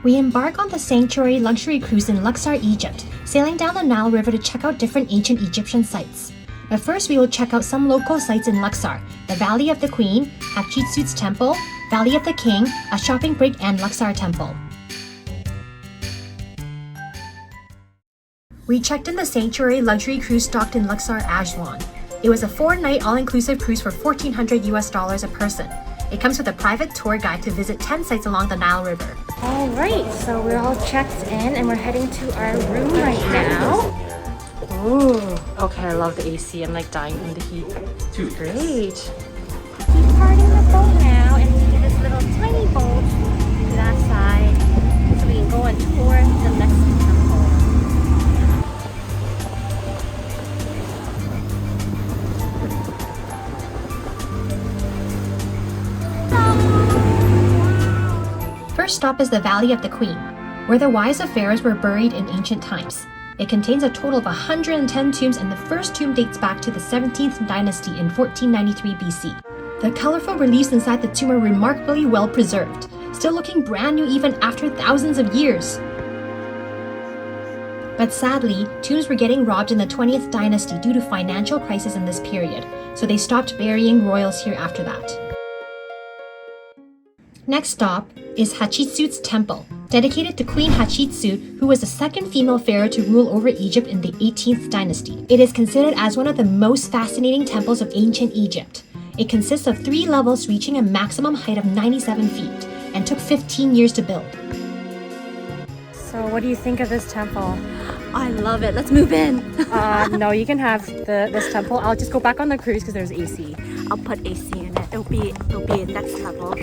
We embark on the sanctuary luxury cruise in Luxor, Egypt, sailing down the Nile River to check out different ancient Egyptian sites. But first we will check out some local sites in Luxor, the Valley of the Queen, Hatshepsut's Temple, Valley of the King, a shopping break, and Luxor Temple. We checked in the sanctuary luxury cruise docked in Luxor, Aswan. It was a 4-night all-inclusive cruise for $1,400 a person. It comes with a private tour guide to visit 10 sites along the Nile River. Alright, so we're all checked in and we're heading to our room right now. Ooh, okay, I love the AC. I'm like dying from the heat. Great. Keep parting the boat now and we need this little tiny boat to that side so we can go and tour the next temple. First stop is the Valley of the Queen, where the wives of pharaohs were buried in ancient times. It contains a total of 110 tombs, and the first tomb dates back to the 17th dynasty in 1493 BC. The colorful reliefs inside the tomb are remarkably well preserved, still looking brand new even after thousands of years. But sadly, tombs were getting robbed in the 20th dynasty due to financial crisis in this period, so they stopped burying royals here after that. Next stop is Hatshepsut's Temple, dedicated to Queen Hatshepsut, who was the second female pharaoh to rule over Egypt in the 18th dynasty. It is considered as one of the most fascinating temples of ancient Egypt. It consists of 3 levels reaching a maximum height of 97 feet and took 15 years to build. So what do you think of this temple? I love it. Let's move in. No, you can have this temple. I'll just go back on the cruise because there's AC. I'll put AC in it. It'll be next level.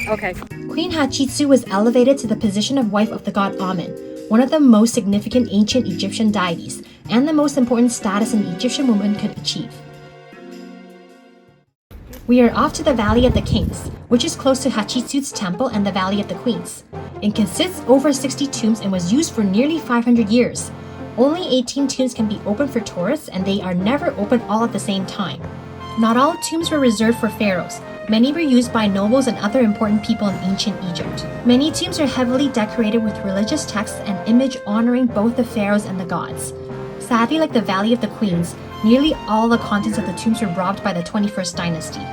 Okay. Queen Hatshepsut was elevated to the position of wife of the god Amen, one of the most significant ancient Egyptian deities, and the most important status an Egyptian woman could achieve. We are off to the Valley of the Kings, which is close to Hatshepsut's temple and the Valley of the Queens. It consists of over 60 tombs and was used for nearly 500 years. Only 18 tombs can be open for tourists, and they are never open all at the same time. Not all tombs were reserved for pharaohs. Many were used by nobles and other important people in ancient Egypt. Many tombs are heavily decorated with religious texts and image honoring both the pharaohs and the gods. Sadly, like the Valley of the Queens, nearly all the contents of the tombs were robbed by the 21st dynasty.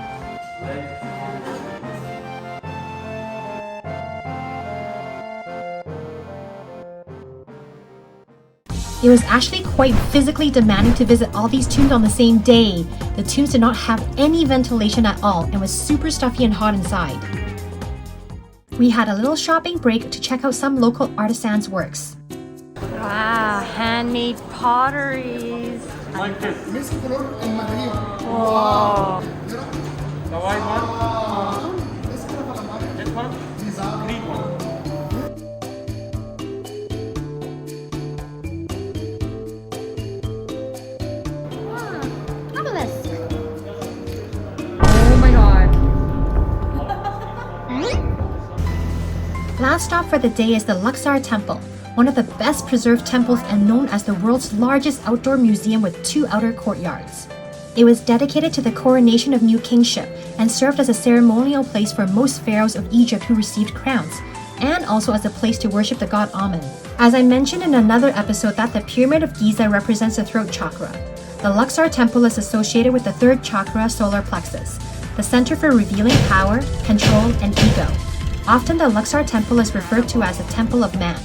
It was actually quite physically demanding to visit all these tombs on the same day. The tombs did not have any ventilation at all and was super stuffy and hot inside. We had a little shopping break to check out some local artisans' works. Wow, handmade potteries. Whoa. Last stop for the day is the Luxor Temple, one of the best preserved temples and known as the world's largest outdoor museum with 2 outer courtyards. It was dedicated to the coronation of new kingship and served as a ceremonial place for most pharaohs of Egypt who received crowns, and also as a place to worship the god Amen. As I mentioned in another episode that the Pyramid of Giza represents the throat chakra. The Luxor Temple is associated with the 3rd chakra, solar plexus, the center for revealing power, control, and ego. Often the Luxor Temple is referred to as the Temple of Man.